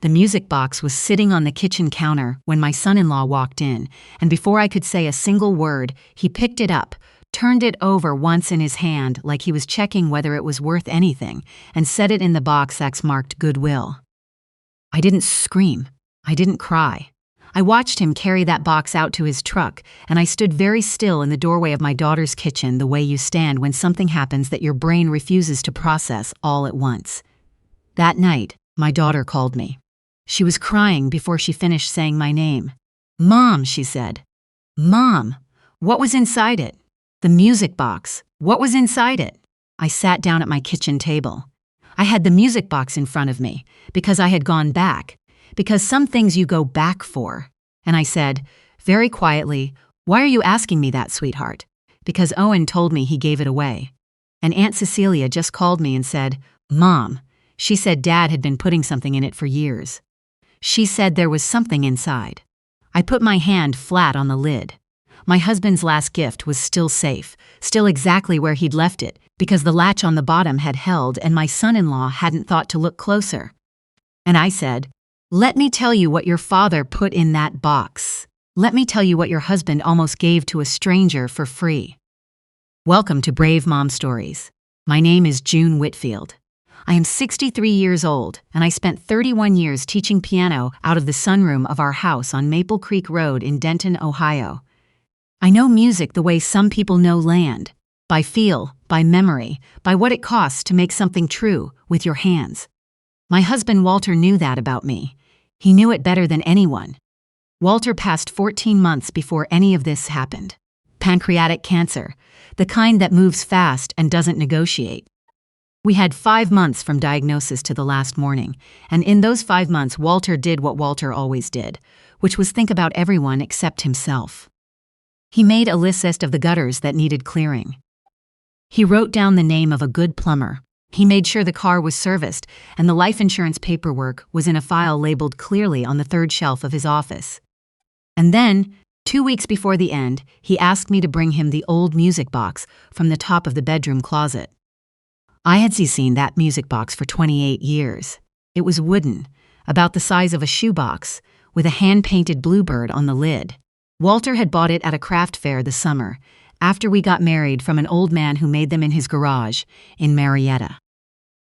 The music box was sitting on the kitchen counter when my son-in-law walked in, and before I could say a single word, he picked it up, turned it over once in his hand like he was checking whether it was worth anything, and set it in the box that's marked Goodwill. I didn't scream. I didn't cry. I watched him carry that box out to his truck, and I stood very still in the doorway of my daughter's kitchen, the way you stand when something happens that your brain refuses to process all at once. That night, my daughter called me. She was crying before she finished saying my name. "Mom," she said. "Mom, what was inside it?" "The music box. What was inside it?" I sat down at my kitchen table. I had the music box in front of me because I had gone back, because some things you go back for. And I said, very quietly, "Why are you asking me that, sweetheart?" "Because Owen told me he gave it away." And Aunt Cecilia just called me and said, "Mom, she said Dad had been putting something in it for years. She said there was something inside." I put my hand flat on the lid. My husband's last gift was still safe, still exactly where he'd left it, because the latch on the bottom had held and my son-in-law hadn't thought to look closer. And I said, "Let me tell you what your father put in that box. Let me tell you what your husband almost gave to a stranger for free." Welcome to Brave Mom Stories. My name is June Whitfield. I am 63 years old, and I spent 31 years teaching piano out of the sunroom of our house on Maple Creek Road in Denton, Ohio. I know music the way some people know land, by feel, by memory, by what it costs to make something true with your hands. My husband Walter knew that about me. He knew it better than anyone. Walter passed 14 months before any of this happened. Pancreatic cancer, the kind that moves fast and doesn't negotiate. We had 5 months from diagnosis to the last morning, and in those 5 months Walter did what Walter always did, which was think about everyone except himself. He made a list of the gutters that needed clearing. He wrote down the name of a good plumber. He made sure the car was serviced and the life insurance paperwork was in a file labeled clearly on the 3rd shelf of his office. And then, 2 weeks before the end, he asked me to bring him the old music box from the top of the bedroom closet. I had seen that music box for 28 years. It was wooden, about the size of a shoebox, with a hand-painted bluebird on the lid. Walter had bought it at a craft fair this summer, after we got married, from an old man who made them in his garage in Marietta.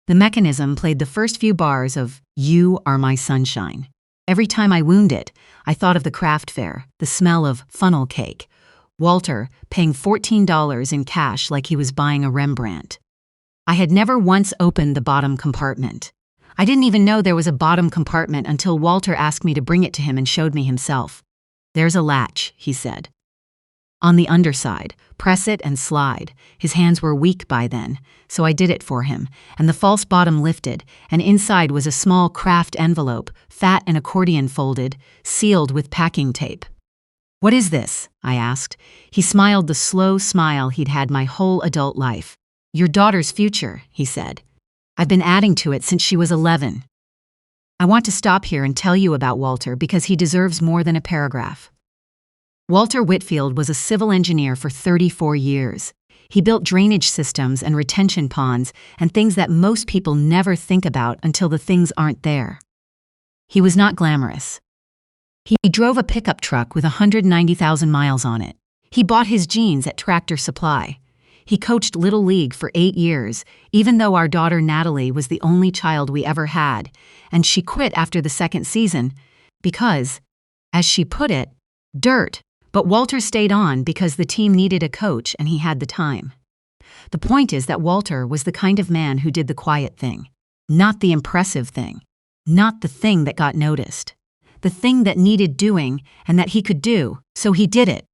The mechanism played the first few bars of "You Are My Sunshine." Every time I wound it, I thought of the craft fair, the smell of funnel cake, Walter paying $14 in cash like he was buying a Rembrandt. I had never once opened the bottom compartment. I didn't even know there was a bottom compartment until Walter asked me to bring it to him and showed me himself. "There's a latch," he said. "On the underside, press it and slide." His hands were weak by then, so I did it for him, and the false bottom lifted, and inside was a small craft envelope, fat and accordion folded, sealed with packing tape. "What is this?" I asked. He smiled the slow smile he'd had my whole adult life. "Your daughter's future," he said. "I've been adding to it since she was 11. I want to stop here and tell you about Walter because he deserves more than a paragraph. Walter Whitfield was a civil engineer for 34 years. He built drainage systems and retention ponds and things that most people never think about until the things aren't there. He was not glamorous. He drove a pickup truck with 190,000 miles on it. He bought his jeans at Tractor Supply. He coached Little League for 8 years, even though our daughter Natalie was the only child we ever had, and she quit after the 2nd season because, as she put it, dirt. But Walter stayed on because the team needed a coach and he had the time. The point is that Walter was the kind of man who did the quiet thing, not the impressive thing, not the thing that got noticed, the thing that needed doing and that he could do, so he did it.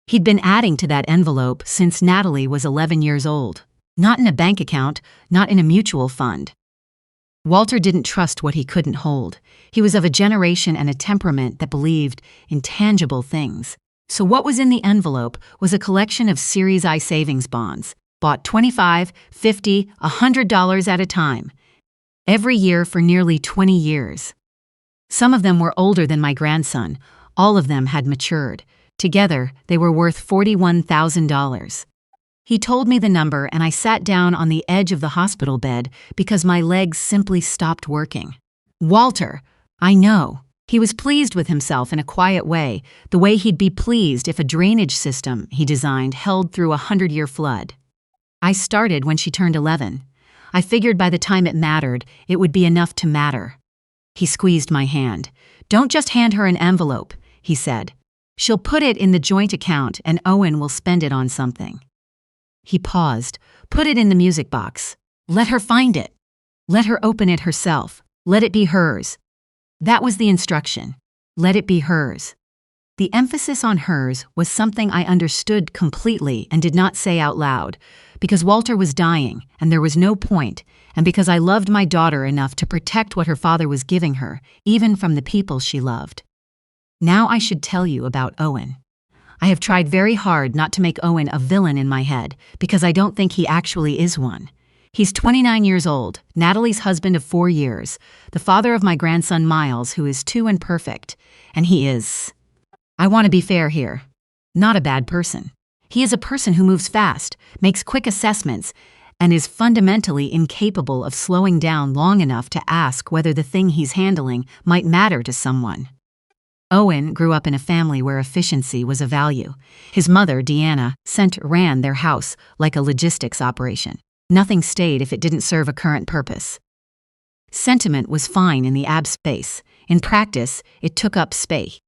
He'd been adding to that envelope since Natalie was 11 years old, not in a bank account, not in a mutual fund. Walter didn't trust what he couldn't hold. He was of a generation and a temperament that believed in tangible things. So what was in the envelope was a collection of Series I savings bonds, bought $25, $50, $100 at a time, every year for nearly 20 years. Some of them were older than my grandson. All of them had matured. Together, they were worth $41,000. He told me the number and I sat down on the edge of the hospital bed because my legs simply stopped working. "Walter, I know. He was pleased with himself in a quiet way, the way he'd be pleased if a drainage system he designed held through a 100-year flood. I started when she turned 11. I figured by the time it mattered, it would be enough to matter. He squeezed my hand. "Don't just hand her an envelope," he said. "She'll put it in the joint account and Owen will spend it on something." He paused. "Put it in the music box. Let her find it. Let her open it herself. Let it be hers." That was the instruction. Let it be hers. The emphasis on hers was something I understood completely and did not say out loud, because Walter was dying and there was no point, and because I loved my daughter enough to protect what her father was giving her, even from the people she loved. Now I should tell you about Owen. I have tried very hard not to make Owen a villain in my head, because I don't think he actually is one. He's 29 years old, Natalie's husband of 4 years, the father of my grandson Miles, who is 2 and perfect, and he is, I want to be fair here, not a bad person. He is a person who moves fast, makes quick assessments, and is fundamentally incapable of slowing down long enough to ask whether the thing he's handling might matter to someone. Owen grew up in a family where efficiency was a value. His mother, Deanna, ran their house like a logistics operation. Nothing stayed if it didn't serve a current purpose. Sentiment was fine in the ab space. In practice, it took up space.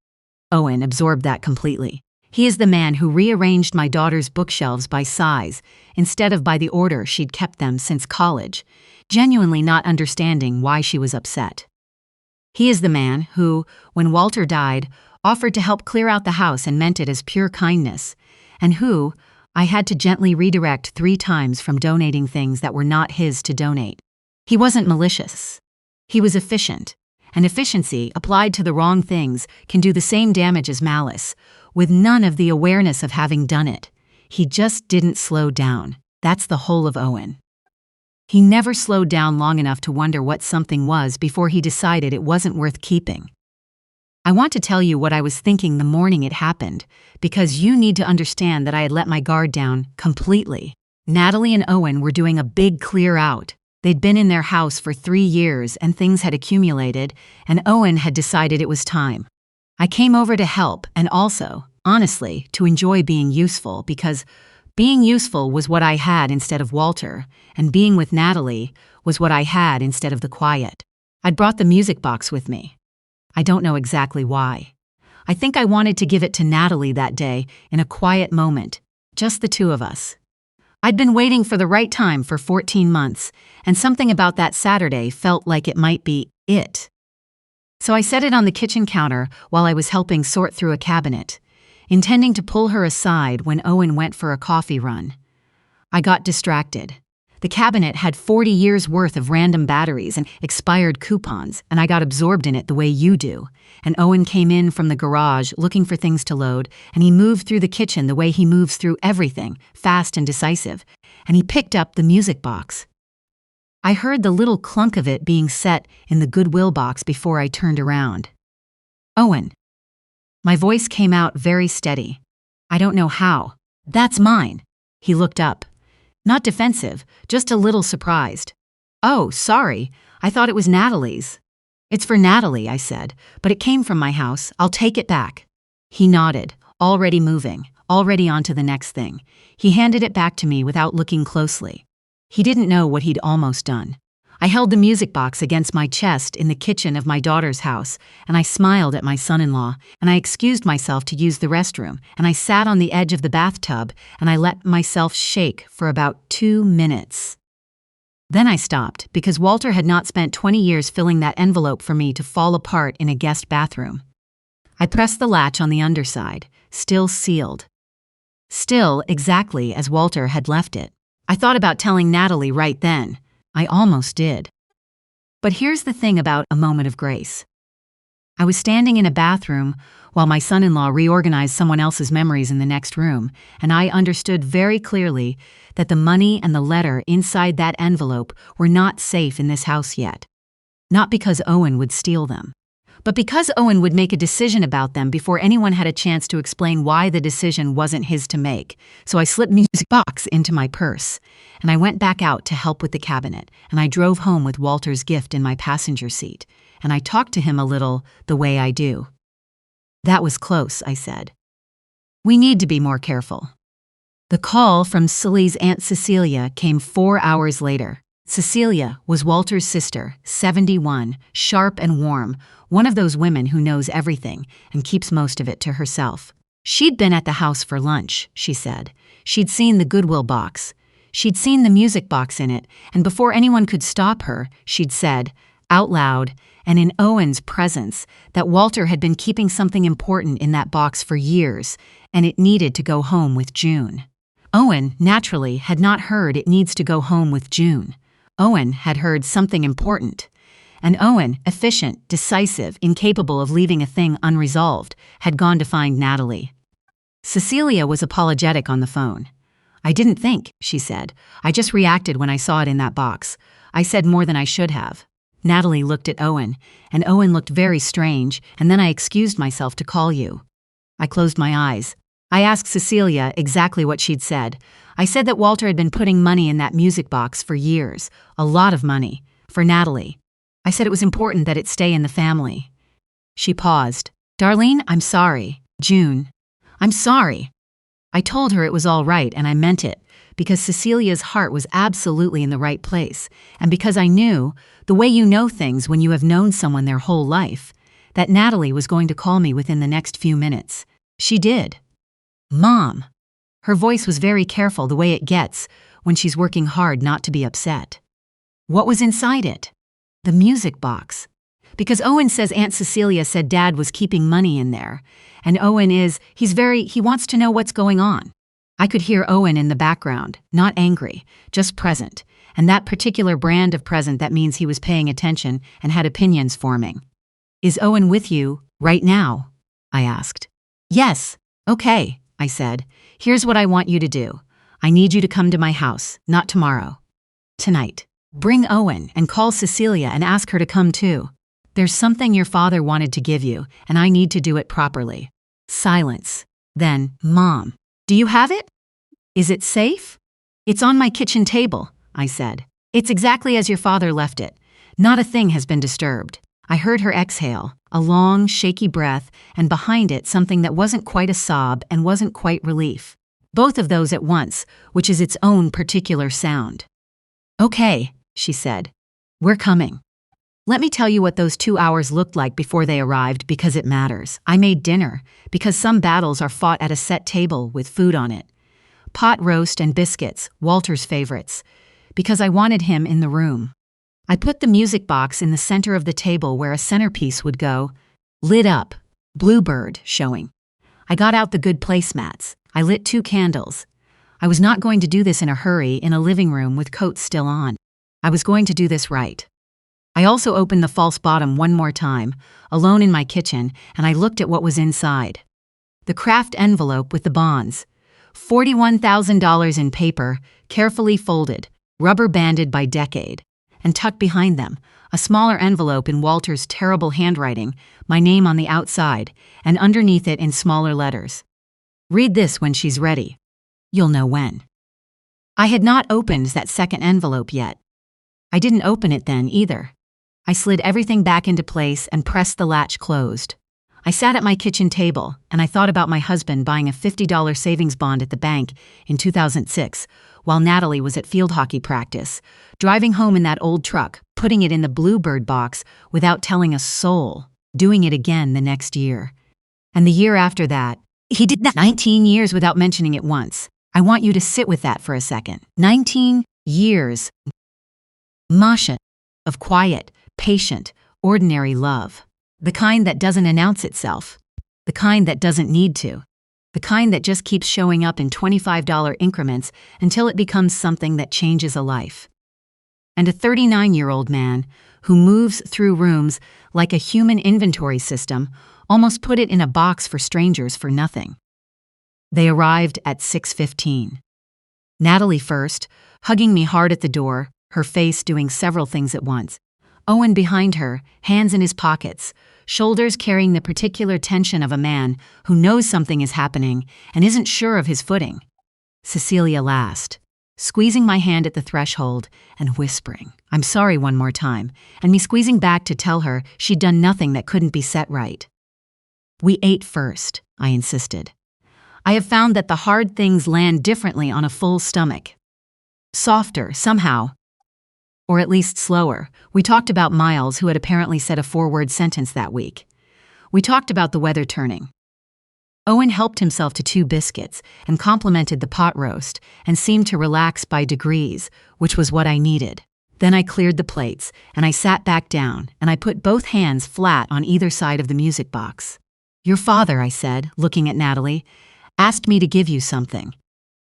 Owen absorbed that completely. He is the man who rearranged my daughter's bookshelves by size instead of by the order she'd kept them since college, genuinely not understanding why she was upset. He is the man who, when Walter died, offered to help clear out the house and meant it as pure kindness, and who I had to gently redirect 3 times from donating things that were not his to donate. He wasn't malicious. He was efficient, and efficiency applied to the wrong things can do the same damage as malice, with none of the awareness of having done it. He just didn't slow down. That's the whole of Owen. He never slowed down long enough to wonder what something was before he decided it wasn't worth keeping. I want to tell you what I was thinking the morning it happened, because you need to understand that I had let my guard down completely. Natalie and Owen were doing a big clear out. They'd been in their house for 3 years and things had accumulated, and Owen had decided it was time. I came over to help and also, honestly, to enjoy being useful, because being useful was what I had instead of Walter, and being with Natalie was what I had instead of the quiet. I'd brought the music box with me. I don't know exactly why. I think I wanted to give it to Natalie that day in a quiet moment, just the 2 of us. I'd been waiting for the right time for 14 months, and something about that Saturday felt like it might be it. So I set it on the kitchen counter while I was helping sort through a cabinet, intending to pull her aside when Owen went for a coffee run. I got distracted. The cabinet had 40 years' worth of random batteries and expired coupons, and I got absorbed in it the way you do. And Owen came in from the garage looking for things to load, and he moved through the kitchen the way he moves through everything, fast and decisive, and he picked up the music box. I heard the little clunk of it being set in the Goodwill box before I turned around. "Owen." My voice came out very steady. I don't know how. "That's mine." He looked up. Not defensive, just a little surprised. "Oh, sorry. I thought it was Natalie's." "It's for Natalie," I said, "but it came from my house. I'll take it back." He nodded, already moving, already on to the next thing. He handed it back to me without looking closely. He didn't know what he'd almost done. I held the music box against my chest in the kitchen of my daughter's house, and I smiled at my son-in-law, and I excused myself to use the restroom, and I sat on the edge of the bathtub, and I let myself shake for about 2 minutes. Then I stopped, because Walter had not spent 20 years filling that envelope for me to fall apart in a guest bathroom. I pressed the latch on the underside, still sealed. Still exactly as Walter had left it. I thought about telling Natalie right then. I almost did. But here's the thing about a moment of grace. I was standing in a bathroom while my son-in-law reorganized someone else's memories in the next room, and I understood very clearly that the money and the letter inside that envelope were not safe in this house yet. Not because Owen would steal them, but because Owen would make a decision about them before anyone had a chance to explain why the decision wasn't his to make. So I slipped the music box into my purse, and I went back out to help with the cabinet, and I drove home with Walter's gift in my passenger seat. and I talked to him a little the way I do. That was close, I said. We need to be more careful. The call from Sully's Aunt Cecilia came 4 hours later. Cecilia was Walter's sister, 71, sharp and warm, one of those women who knows everything and keeps most of it to herself. She'd been at the house for lunch, she said. She'd seen the Goodwill box. She'd seen the music box in it, and before anyone could stop her, she'd said, out loud, and in Owen's presence, that Walter had been keeping something important in that box for years, and it needed to go home with June. Owen, naturally, had not heard it needs to go home with June. Owen had heard something important. And Owen, efficient, decisive, incapable of leaving a thing unresolved, had gone to find Natalie. Cecilia was apologetic on the phone. I didn't think, she said. I just reacted when I saw it in that box. I said more than I should have. Natalie looked at Owen, and Owen looked very strange, and then I excused myself to call you. I closed my eyes. I asked Cecilia exactly what she'd said. I said that Walter had been putting money in that music box for years, a lot of money, for Natalie. I said it was important that it stay in the family. She paused. Darlene, I'm sorry. June. I'm sorry. I told her it was all right, and I meant it, because Cecilia's heart was absolutely in the right place, and because I knew, the way you know things when you have known someone their whole life, that Natalie was going to call me within the next few minutes. She did. Mom. Her voice was very careful, the way it gets when she's working hard not to be upset. What was inside it? The music box. Because Owen says Aunt Cecilia said Dad was keeping money in there. And Owen he wants to know what's going on. I could hear Owen in the background, not angry, just present. And that particular brand of present that means he was paying attention and had opinions forming. Is Owen with you right now? I asked. Yes. Okay, I said. Here's what I want you to do. I need you to come to my house, not tomorrow. Tonight. Bring Owen and call Cecilia and ask her to come too. There's something your father wanted to give you, and I need to do it properly. Silence. Then, Mom, do you have it? Is it safe? It's on my kitchen table, I said. It's exactly as your father left it. Not a thing has been disturbed. I heard her exhale, a long, shaky breath, and behind it something that wasn't quite a sob and wasn't quite relief. Both of those at once, which is its own particular sound. Okay, she said. We're coming. Let me tell you what those 2 hours looked like before they arrived, because it matters. I made dinner, because some battles are fought at a set table with food on it. Pot roast and biscuits, Walter's favorites, because I wanted him in the room. I put the music box in the center of the table where a centerpiece would go, lit up, Bluebird showing. I got out the good placemats. I lit 2 candles. I was not going to do this in a hurry in a living room with coats still on. I was going to do this right. I also opened the false bottom one more time, alone in my kitchen, and I looked at what was inside. The Kraft envelope with the bonds. $41,000 in paper, carefully folded, rubber-banded by decade. And tucked behind them, a smaller envelope in Walter's terrible handwriting, my name on the outside, and underneath it in smaller letters. Read this when she's ready. You'll know when. I had not opened that second envelope yet. I didn't open it then either. I slid everything back into place and pressed the latch closed. I sat at my kitchen table, and I thought about my husband buying a $50 savings bond at the bank in 2006, while Natalie was at field hockey practice, driving home in that old truck, putting it in the Bluebird box without telling a soul, doing it again the next year. And the year after that, he did that 19 years without mentioning it once. I want you to sit with that for a second. 19 years. Masha, of quiet, patient, ordinary love. The kind that doesn't announce itself. The kind that doesn't need to. The kind that just keeps showing up in $25 increments until it becomes something that changes a life. And a 39-year-old man who moves through rooms like a human inventory system, almost put it in a box for strangers for nothing. They arrived at 6:15. Natalie first, hugging me hard at the door, her face doing several things at once. Owen behind her, hands in his pockets, shoulders carrying the particular tension of a man who knows something is happening and isn't sure of his footing. Cecilia last. squeezing my hand at the threshold and whispering, "I'm sorry," one more time, and me squeezing back to tell her she'd done nothing that couldn't be set right. "We ate first," I insisted. "I have found that the hard things land differently on a full stomach. Softer, somehow. Or at least slower." We talked about Miles, who had apparently said a 4-word sentence that week. We talked about the weather turning. Owen helped himself to 2 biscuits and complimented the pot roast and seemed to relax by degrees, which was what I needed. Then I cleared the plates, and I sat back down, and I put both hands flat on either side of the music box. "Your father," I said, looking at Natalie, "asked me to give you something.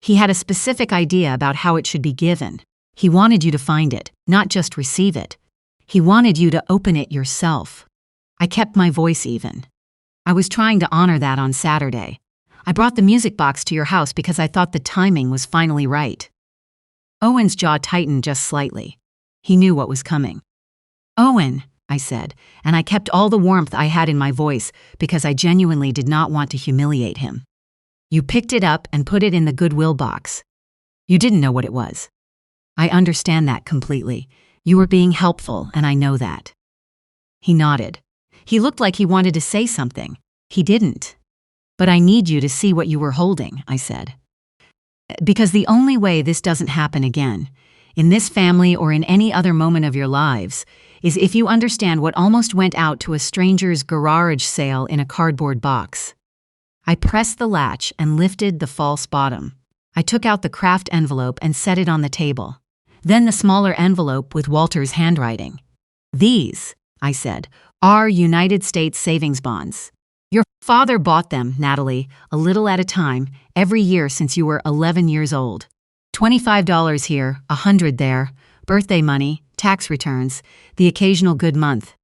He had a specific idea about how it should be given. He wanted you to find it, not just receive it. He wanted you to open it yourself." I kept my voice even. "I was trying to honor that on Saturday. I brought the music box to your house because I thought the timing was finally right." Owen's jaw tightened just slightly. He knew what was coming. "Owen," I said, and I kept all the warmth I had in my voice because I genuinely did not want to humiliate him. "You picked it up and put it in the Goodwill box. You didn't know what it was. I understand that completely. You were being helpful, and I know that." He nodded. He looked like he wanted to say something. He didn't. "But I need you to see what you were holding," I said. "Because the only way this doesn't happen again, in this family or in any other moment of your lives, is if you understand what almost went out to a stranger's garage sale in a cardboard box." I pressed the latch and lifted the false bottom. I took out the craft envelope and set it on the table. Then the smaller envelope with Walter's handwriting. "These," I said, "are United States savings bonds. Your father bought them, Natalie, a little at a time, every year since you were 11 years old. $25 here, $100 there, birthday money, tax returns, the occasional good month.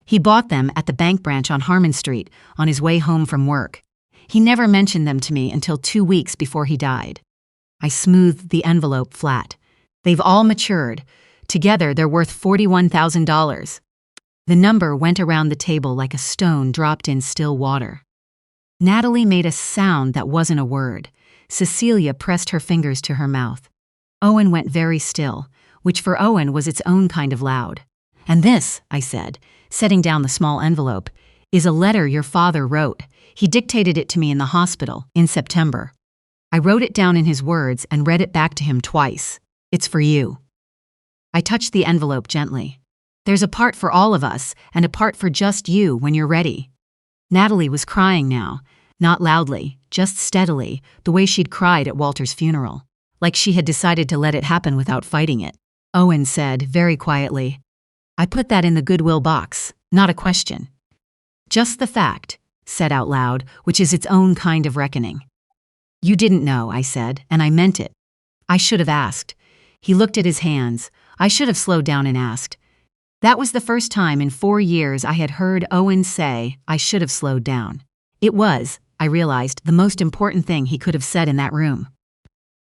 He bought them at the bank branch on Harmon Street on his way home from work. He never mentioned them to me until 2 weeks before he died." I smoothed the envelope flat. "They've all matured. Together, they're worth $41,000. The number went around the table like a stone dropped in still water. Natalie made a sound that wasn't a word. Cecilia pressed her fingers to her mouth. Owen went very still, which for Owen was its own kind of loud. "And this," I said, setting down the small envelope, "is a letter your father wrote. He dictated it to me in the hospital in September. I wrote it down in his words and read it back to him twice. It's for you." I touched the envelope gently. "There's a part for all of us and a part for just you when you're ready." Natalie was crying now, not loudly, just steadily, the way she'd cried at Walter's funeral, like she had decided to let it happen without fighting it. Owen said, very quietly, "I put that in the Goodwill box, not a question. Just the fact," said out loud, "which is its own kind of reckoning." "You didn't know," I said, and I meant it. I should have asked. He looked at his hands. I should have slowed down and asked. That was the first time in 4 years I had heard Owen say, "I should have slowed down." It was, I realized, the most important thing he could have said in that room.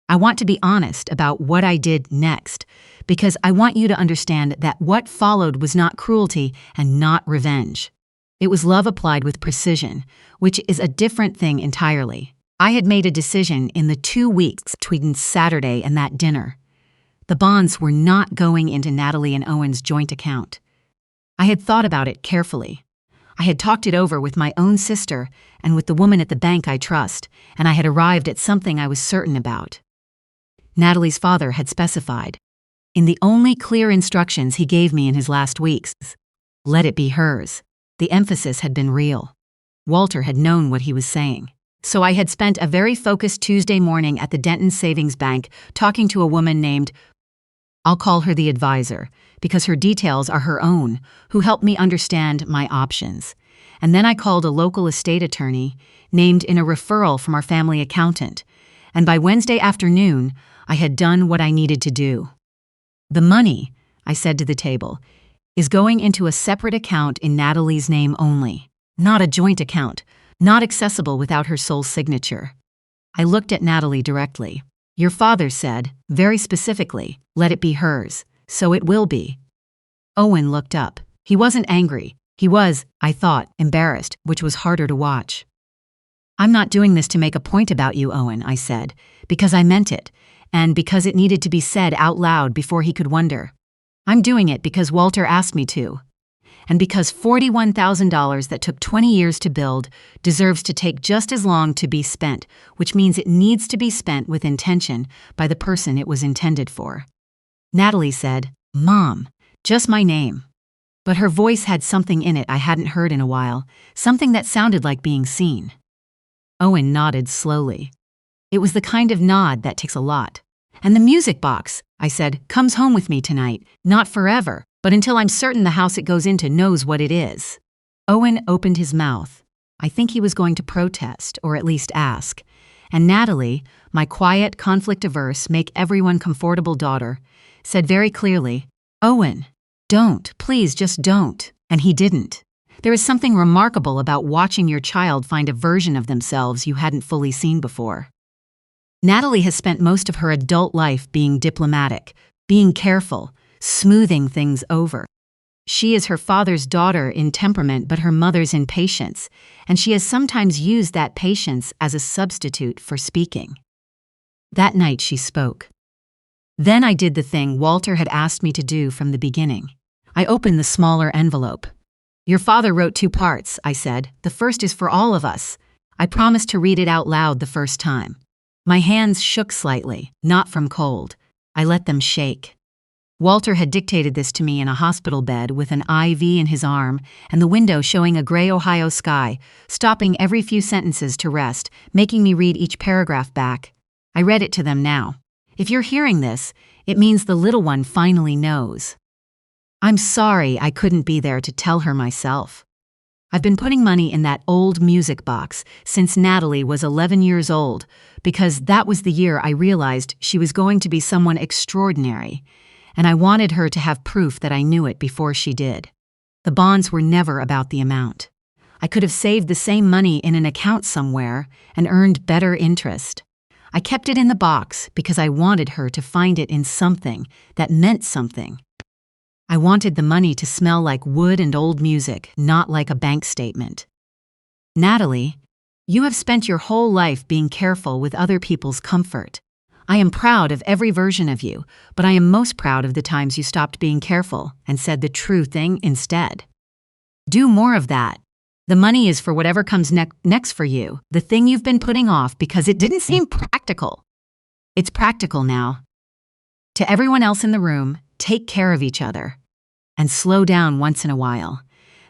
I want to be honest about what I did next, because I want you to understand that what followed was not cruelty and not revenge. It was love applied with precision, which is a different thing entirely. I had made a decision in the 2 weeks between Saturday and that dinner. The bonds were not going into Natalie and Owen's joint account. I had thought about it carefully. I had talked it over with my own sister and with the woman at the bank I trust, and I had arrived at something I was certain about. Natalie's father had specified, in the only clear instructions he gave me in his last weeks, let it be hers. The emphasis had been real. Walter had known what he was saying. So I had spent a very focused Tuesday morning at the Denton Savings Bank talking to a woman named, I'll call her the advisor, because her details are her own, who helped me understand my options. And then I called a local estate attorney, named in a referral from our family accountant, and by Wednesday afternoon, I had done what I needed to do. The money, I said to the table, is going into a separate account in Natalie's name only, not a joint account, not accessible without her sole signature. I looked at Natalie directly. Your father said, very specifically, let it be hers, so it will be. Owen looked up. He wasn't angry. He was, I thought, embarrassed, which was harder to watch. I'm not doing this to make a point about you, Owen, I said, because I meant it, and because it needed to be said out loud before he could wonder. I'm doing it because Walter asked me to. And because $41,000 that took 20 years to build deserves to take just as long to be spent, which means it needs to be spent with intention by the person it was intended for. Natalie said, "Mom, just my name." But her voice had something in it I hadn't heard in a while, something that sounded like being seen. Owen nodded slowly. It was the kind of nod that takes a lot. "And the music box," I said, "comes home with me tonight, not forever, but until I'm certain the house it goes into knows what it is." Owen opened his mouth. I think he was going to protest, or at least ask. And Natalie, my quiet, conflict-averse, make-everyone-comfortable daughter, said very clearly, "Owen, don't, please just don't." And he didn't. There is something remarkable about watching your child find a version of themselves you hadn't fully seen before. Natalie has spent most of her adult life being diplomatic, being careful, smoothing things over. She is her father's daughter in temperament but her mother's in patience, and she has sometimes used that patience as a substitute for speaking. That night she spoke. Then I did the thing Walter had asked me to do from the beginning. I opened the smaller envelope. "Your father wrote 2 parts, I said. "The first is for all of us." I promised to read it out loud the first time. My hands shook slightly, not from cold. I let them shake. Walter had dictated this to me in a hospital bed with an IV in his arm and the window showing a gray Ohio sky, stopping every few sentences to rest, making me read each paragraph back. I read it to them now. If you're hearing this, it means the little one finally knows. I'm sorry I couldn't be there to tell her myself. I've been putting money in that old music box since Natalie was 11 years old, because that was the year I realized she was going to be someone extraordinary, and I wanted her to have proof that I knew it before she did. The bonds were never about the amount. I could have saved the same money in an account somewhere and earned better interest. I kept it in the box because I wanted her to find it in something that meant something. I wanted the money to smell like wood and old music, not like a bank statement. Natalie, you have spent your whole life being careful with other people's comfort. I am proud of every version of you, but I am most proud of the times you stopped being careful and said the true thing instead. Do more of that. The money is for whatever comes next for you, the thing you've been putting off because it didn't seem practical. It's practical now. To everyone else in the room, take care of each other. And slow down once in a while.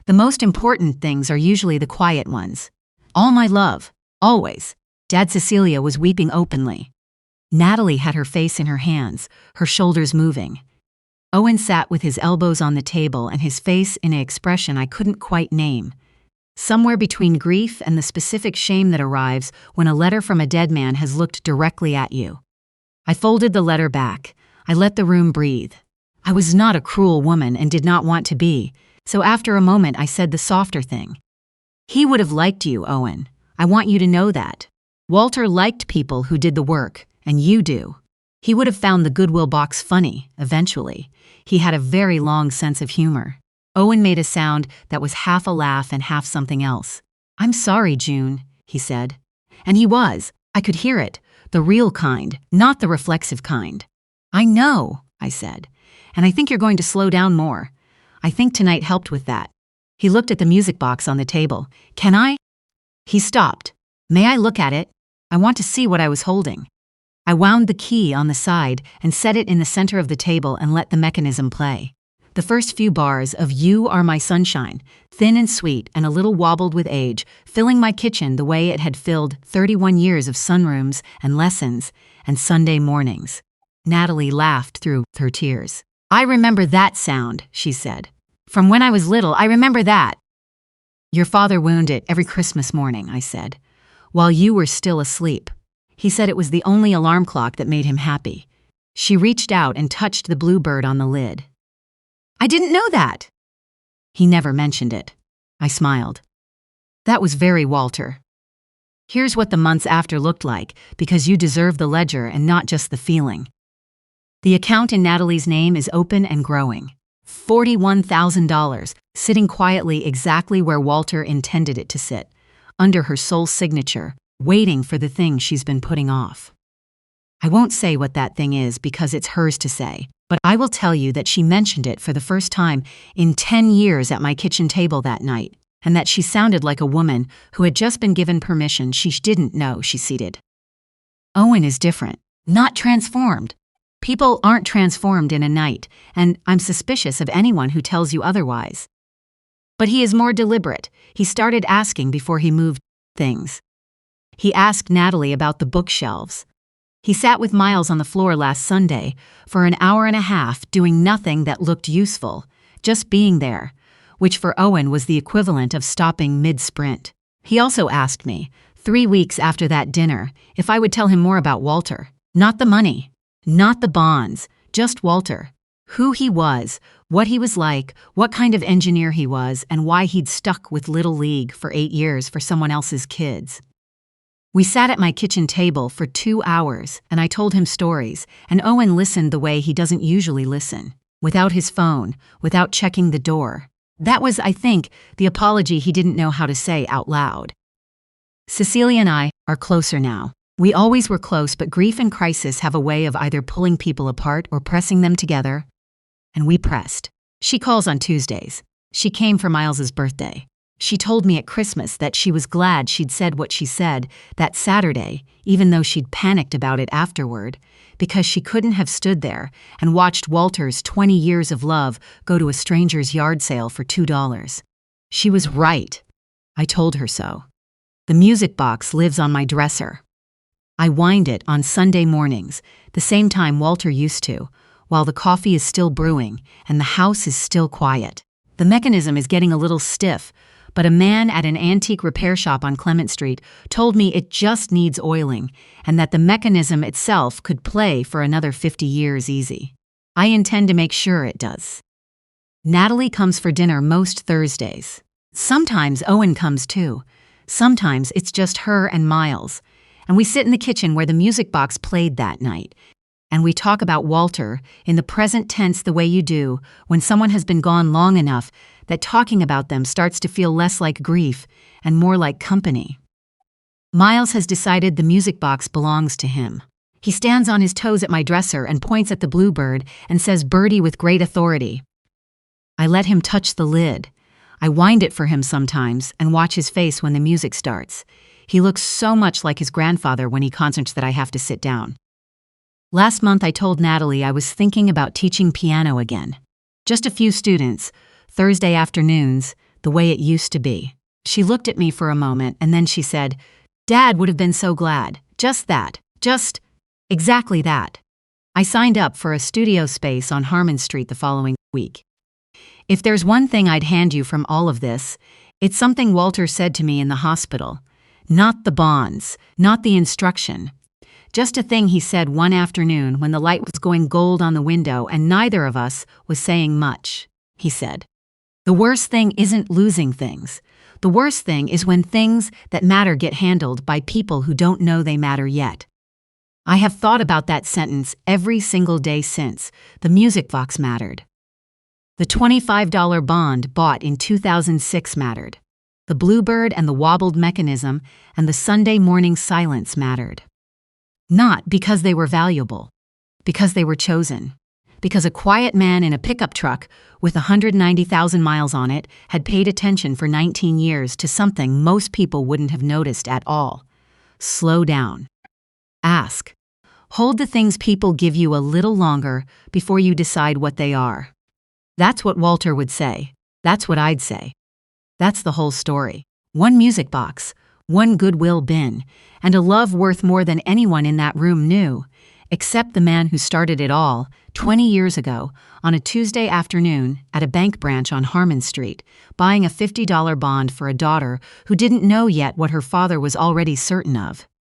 The most important things are usually the quiet ones. All my love, always. Dad Cecilia was weeping openly. Natalie had her face in her hands, her shoulders moving. Owen sat with his elbows on the table and his face in an expression I couldn't quite name. Somewhere between grief and the specific shame that arrives when a letter from a dead man has looked directly at you. I folded the letter back. I let the room breathe. I was not a cruel woman and did not want to be, so after a moment I said the softer thing. He would have liked you, Owen. I want you to know that. Walter liked people who did the work, and you do. He would have found the Goodwill box funny, eventually. He had a very long sense of humor. Owen made a sound that was half a laugh and half something else. I'm sorry, June, he said. And he was. I could hear it. The real kind, not the reflexive kind. I know, I said. And I think you're going to slow down more. I think tonight helped with that. He looked at the music box on the table. Can I? He stopped. May I look at it? I want to see what I was holding. I wound the key on the side and set it in the center of the table and let the mechanism play. The first few bars of You Are My Sunshine, thin and sweet and a little wobbled with age, filling my kitchen the way it had filled 31 years of sunrooms and lessons and Sunday mornings. Natalie laughed through her tears. I remember that sound, she said. From when I was little, I remember that. Your father wound it every Christmas morning, I said, while you were still asleep. He said it was the only alarm clock that made him happy. She reached out and touched the blue bird on the lid. I didn't know that. He never mentioned it. I smiled. That was very Walter. Here's what the months after looked like, because you deserve the ledger and not just the feeling. The account in Natalie's name is open and growing. $41,000, sitting quietly exactly where Walter intended it to sit, under her sole signature, waiting for the thing she's been putting off. I won't say what that thing is because it's hers to say, but I will tell you that she mentioned it for the first time in 10 years at my kitchen table that night, and that she sounded like a woman who had just been given permission she didn't know she ceded. Owen is different, not transformed. People aren't transformed in a night, and I'm suspicious of anyone who tells you otherwise. But he is more deliberate. He started asking before he moved things. He asked Natalie about the bookshelves. He sat with Miles on the floor last Sunday for an hour and a half doing nothing that looked useful, just being there, which for Owen was the equivalent of stopping mid-sprint. He also asked me, 3 weeks after that dinner, if I would tell him more about Walter. Not the money, not the bonds, just Walter. Who he was, what he was like, what kind of engineer he was, and why he'd stuck with Little League for 8 years for someone else's kids. We sat at my kitchen table for 2 hours, and I told him stories, and Owen listened the way he doesn't usually listen, without his phone, without checking the door. That was, I think, the apology he didn't know how to say out loud. Cecilia and I are closer now. We always were close, but grief and crisis have a way of either pulling people apart or pressing them together. And we pressed. She calls on Tuesdays. She came for Miles's birthday. She told me at Christmas that she was glad she'd said what she said that Saturday, even though she'd panicked about it afterward, because she couldn't have stood there and watched Walter's 20 years of love go to a stranger's yard sale for $2. She was right. I told her so. The music box lives on my dresser. I wind it on Sunday mornings, the same time Walter used to, while the coffee is still brewing and the house is still quiet. The mechanism is getting a little stiff, but a man at an antique repair shop on Clement Street told me it just needs oiling and that the mechanism itself could play for another 50 years easy. I intend to make sure it does. Natalie comes for dinner most Thursdays. Sometimes Owen comes too. Sometimes it's just her and Miles. And we sit in the kitchen where the music box played that night. And we talk about Walter in the present tense the way you do when someone has been gone long enough that talking about them starts to feel less like grief and more like company. Miles has decided the music box belongs to him. He stands on his toes at my dresser and points at the bluebird and says birdie with great authority. I let him touch the lid. I wind it for him sometimes and watch his face when the music starts. He looks so much like his grandfather when he concentrates that I have to sit down. Last month I told Natalie I was thinking about teaching piano again. Just a few students, Thursday afternoons, the way it used to be. She looked at me for a moment and then she said, Dad would have been so glad. Just that. Just exactly that. I signed up for a studio space on Harmon Street the following week. If there's one thing I'd hand you from all of this, it's something Walter said to me in the hospital. Not the bonds, not the instruction. Just a thing he said one afternoon when the light was going gold on the window and neither of us was saying much. He said, The worst thing isn't losing things. The worst thing is when things that matter get handled by people who don't know they matter yet. I have thought about that sentence every single day since. The music box mattered. The $25 bond bought in 2006 mattered. The bluebird and the wobbled mechanism and the Sunday morning silence mattered. Not because they were valuable, because they were chosen. Because a quiet man in a pickup truck with 190,000 miles on it had paid attention for 19 years to something most people wouldn't have noticed at all. Slow down. Ask. Hold the things people give you a little longer before you decide what they are. That's what Walter would say. That's what I'd say. That's the whole story. One music box, one Goodwill bin, and a love worth more than anyone in that room knew, except the man who started it all 20 years ago on a Tuesday afternoon at a bank branch on Harmon Street, buying a $50 bond for a daughter who didn't know yet what her father was already certain of.